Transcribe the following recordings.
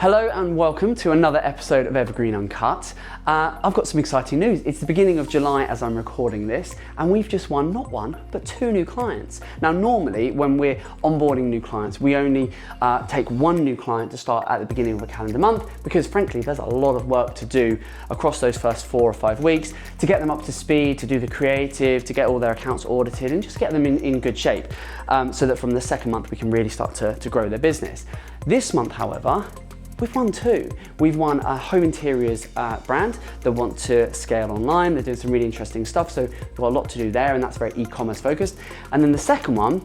Hello and welcome to another episode of Evergreen Uncut. I've got some exciting news. It's the beginning of July as I'm recording this, and we've just won not one, but 2 new clients. Now normally when we're onboarding new clients, we only take 1 new client to start at the beginning of the calendar month, because frankly there's a lot of work to do across those first 4 or 5 weeks to get them up to speed, to do the creative, to get all their accounts audited and just get them in good shape, so that from the second month we can really start to grow their business. This month, however, we've won 2. We've won a home interiors brand that want to scale online. They're doing some really interesting stuff, so we've got a lot to do there, and that's very e-commerce focused. And then the second one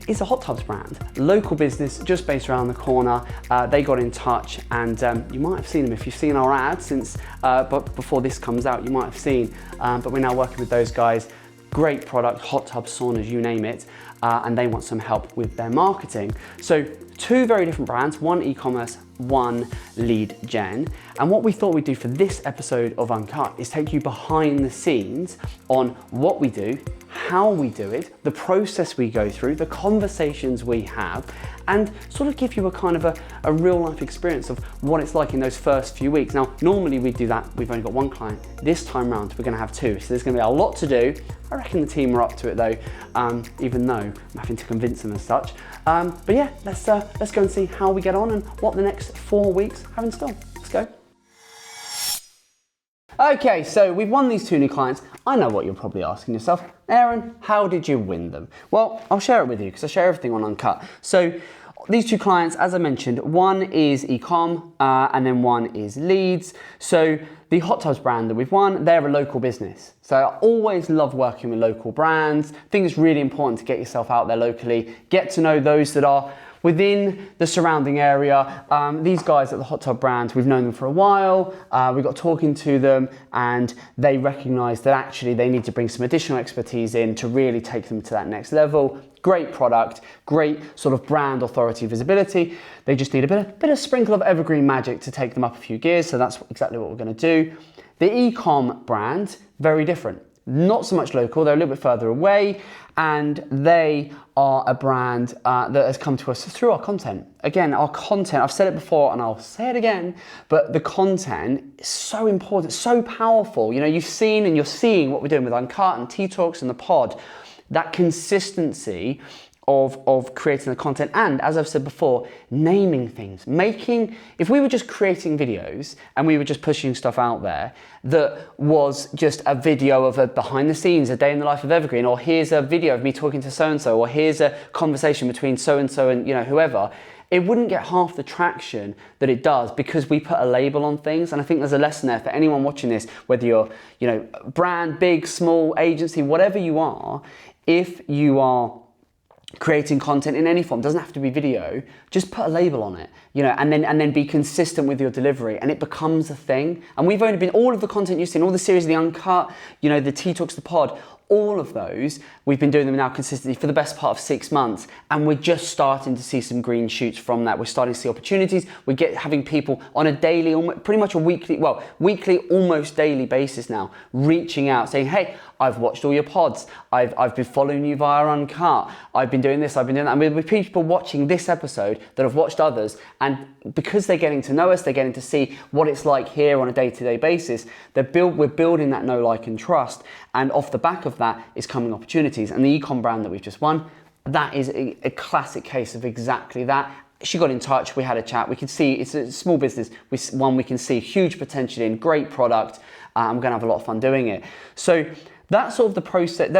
is a hot tubs brand, local business just based around the corner. They got in touch, and you might have seen them if you've seen our ads since, but before this comes out, you might have seen. But we're now working with those guys. Great product, hot tubs, saunas, you name it, and they want some help with their marketing. So 2 very different brands, 1 e-commerce, 1 lead gen. And what we thought we'd do for this episode of Uncut is take you behind the scenes on what we do, how we do it, the process we go through, the conversations we have, and sort of give you a kind of a real life experience of what it's like in those first few weeks. Now, normally we do that, we've only got 1 client. This time round, we're gonna have 2. So there's gonna be a lot to do. I reckon the team are up to it though, even though I'm having to convince them as such. But yeah, let's go and see how we get on and what the next 4 weeks have in store. Let's go. Okay, so we've won these 2 new clients. I know what you're probably asking yourself. Aaron, how did you win them? Well, I'll share it with you because I share everything on Uncut. So these 2 clients, as I mentioned, 1 is e-com and then 1 is leads. So the hot tubs brand that we've won, they're a local business. So I always love working with local brands. I think it's really important to get yourself out there locally, get to know those that are within the surrounding area. These guys at the hot tub brand, we've known them for a while. We got talking to them and they recognized that actually they need to bring some additional expertise in to really take them to that next level. Great product, great sort of brand authority visibility. They just need a bit of sprinkle of evergreen magic to take them up a few gears. So that's exactly what we're gonna do. The e-com brand, very different. Not so much local, they're a little bit further away, and they are a brand that has come to us through our content. Again, our content, I've said it before and I'll say it again, but the content is so important, so powerful. You know, you've seen and you're seeing what we're doing with Uncut and T-Talks and the pod, that consistency of creating the content, and as I've said before, naming things, if we were just creating videos and we were just pushing stuff out there that was just a video of a behind the scenes, a day in the life of Evergreen, or here's a video of me talking to so-and-so, or here's a conversation between so-and-so and you know whoever, it wouldn't get half the traction that it does because we put a label on things. And I think there's a lesson there for anyone watching this, whether you're, you know, brand, big, small, agency, whatever you are, if you are creating content in any form, doesn't have to be video, just put a label on it, you know, and then be consistent with your delivery, and it becomes a thing. And we've only been, all of the content you've seen, all the series, the Uncut, you know, the T-Talks, the pod, all of those, we've been doing them now consistently for the best part of 6 months, and we're just starting to see some green shoots from that. We're starting to see opportunities. We're having people on a daily, pretty much a weekly, almost daily basis now, reaching out saying, hey, I've watched all your pods. I've been following you via Uncut. I've been doing this, I've been doing that. I mean, with people watching this episode that have watched others, and because they're getting to know us, they're getting to see what it's like here on a day-to-day basis, we're building that know, like, and trust. And off the back of that is coming opportunities. And the e-com brand that we've just won, that is a classic case of exactly that. She got in touch, we had a chat, we could see it's a small business, one we can see huge potential in, great product, we're gonna have a lot of fun doing it. So that's sort of the process, they're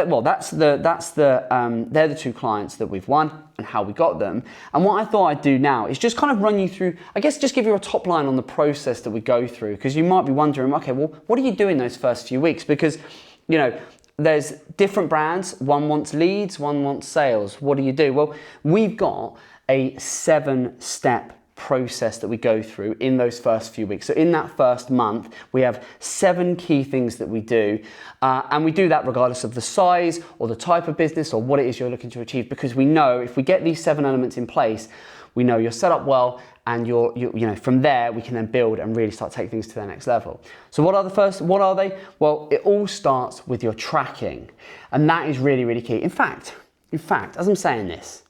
the 2 clients that we've won and how we got them. And what I thought I'd do now is just kind of run you through, I guess just give you a top line on the process that we go through, because you might be wondering, okay, well, what do you do in those first few weeks? Because, you know, there's different brands, one wants leads, one wants sales. What do you do? Well, we've got a 7-step process that we go through in those first few weeks. So in that first month, we have 7 key things that we do. And we do that regardless of the size or the type of business or what it is you're looking to achieve, because we know if we get these 7 elements in place, we know you're set up well, and you know, from there we can then build and really start taking things to the next level. So what are they? Well, it all starts with your tracking, and that is really, really key. In fact, as I'm saying this,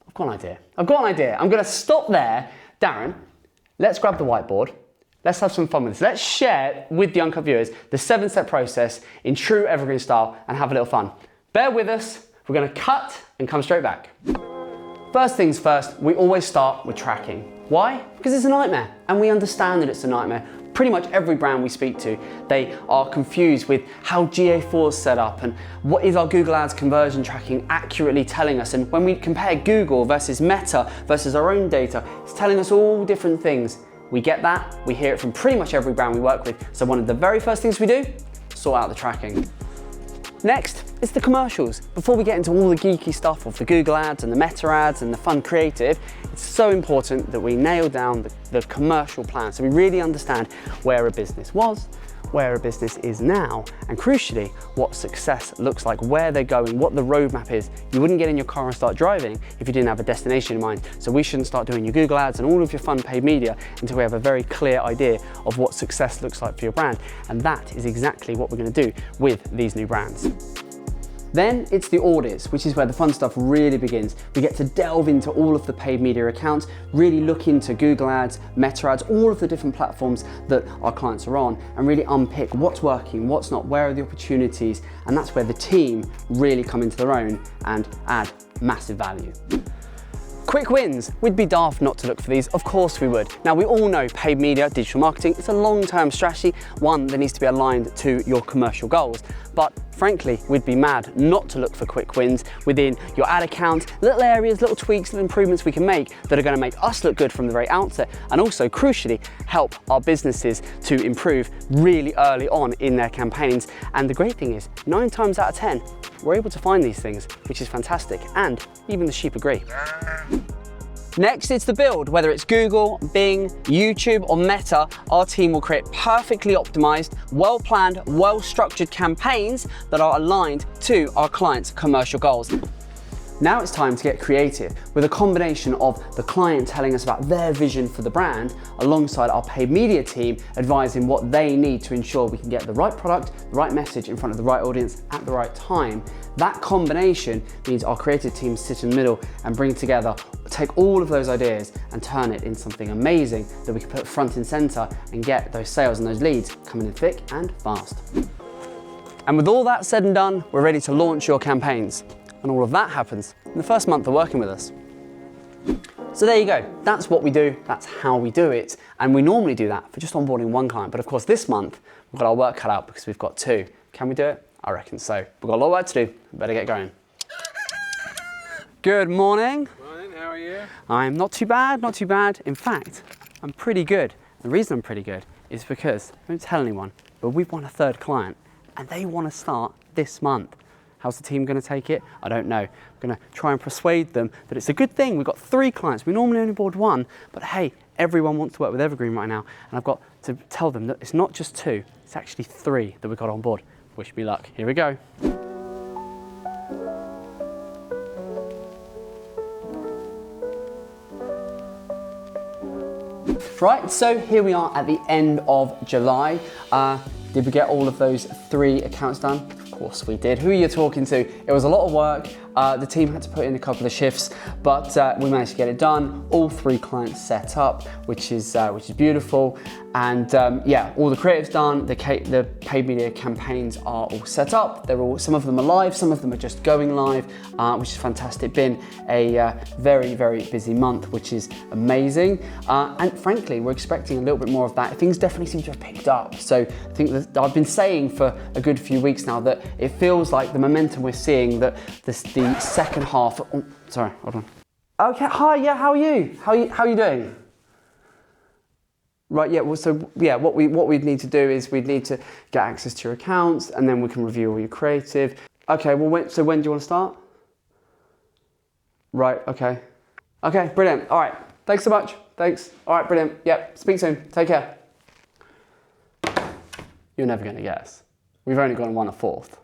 I've got an idea. I'm gonna stop there. Darren, let's grab the whiteboard. Let's have some fun with this. Let's share with the Uncut viewers the 7-step process in true Evergreen style and have a little fun. Bear with us. We're going to cut and come straight back. First things first, we always start with tracking. Why? Because it's a nightmare, and we understand that it's a nightmare. Pretty much every brand we speak to, they are confused with how GA4 is set up and what is our Google Ads conversion tracking accurately telling us. And when we compare Google versus Meta versus our own data, it's telling us all different things. We get that, we hear it from pretty much every brand we work with. So one of the very first things we do, sort out the tracking. Next, it's the commercials. Before we get into all the geeky stuff of the Google ads and the Meta ads and the fun creative, it's so important that we nail down the commercial plan so we really understand where a business was, where a business is now, and crucially, what success looks like, where they're going, what the roadmap is. You wouldn't get in your car and start driving if you didn't have a destination in mind. So we shouldn't start doing your Google ads and all of your fun paid media until we have a very clear idea of what success looks like for your brand. And that is exactly what we're going to do with these new brands. Then it's the audits, which is where the fun stuff really begins. We get to delve into all of the paid media accounts, really look into Google ads, Meta ads, all of the different platforms that our clients are on, and really unpick what's working, what's not, where are the opportunities, and that's where the team really come into their own and add massive value. Quick wins. We'd be daft not to look for these, of course we would. Now we all know paid media, digital marketing, it's a long-term strategy, one that needs to be aligned to your commercial goals. But frankly, we'd be mad not to look for quick wins within your ad account, little areas, little tweaks, little improvements we can make that are going to make us look good from the very outset, and also crucially help our businesses to improve really early on in their campaigns. And the great thing is, 9 times out of 10, we're able to find these things, which is fantastic, and even the sheep agree. Next, it's the build. Whether it's Google, Bing, YouTube, or Meta, our team will create perfectly optimized, well-planned, well-structured campaigns that are aligned to our clients' commercial goals. Now it's time to get creative with a combination of the client telling us about their vision for the brand alongside our paid media team advising what they need to ensure we can get the right product, the right message in front of the right audience at the right time. That combination means our creative teams sit in the middle and bring together, take all of those ideas and turn it into something amazing that we can put front and center and get those sales and those leads coming in thick and fast. And with all that said and done, we're ready to launch your campaigns. And all of that happens in the first month of working with us. So there you go, that's what we do, that's how we do it. And we normally do that for just onboarding one client. But of course this month, we've got our work cut out because we've got 2. Can we do it? I reckon so. We've got a lot of work to do, better get going. Good morning. Morning, how are you? I'm not too bad, not too bad. In fact, I'm pretty good. The reason I'm pretty good is because, I won't tell anyone, but we've won a 3rd client and they want to start this month. How's the team going to take it? I don't know. I'm going to try and persuade them that it's a good thing. We've got 3 clients. We normally only board 1, but hey, everyone wants to work with Evergreen right now. And I've got to tell them that it's not just 2, it's actually 3 that we've got on board. Wish me luck. Here we go. Right, so here we are at the end of July. Did we get all of those 3 accounts done? Of course we did. Who are you talking to? It was a lot of work. The team had to put in a couple of shifts, but we managed to get it done. All 3 clients set up, which is beautiful. And yeah, all the creative's done. The paid media campaigns are all set up. Some of them are live, some of them are just going live, which is fantastic. Been a very, very busy month, which is amazing. And frankly, we're expecting a little bit more of that. Things definitely seem to have picked up. So I think that I've been saying for a good few weeks now that it feels like the momentum we're seeing, that the second half. Oh, sorry, hold on. Okay, hi, yeah, how are you? How are you doing? Right, yeah, well, so yeah, what we'd need to do is we'd need to get access to your accounts and then we can review all your creative. Okay, well, when do you want to start? Right, okay. Okay, brilliant. All right, thanks so much. Thanks. All right, brilliant. Yep, speak soon. Take care. You're never going to guess. We've only gone 1 or 4th.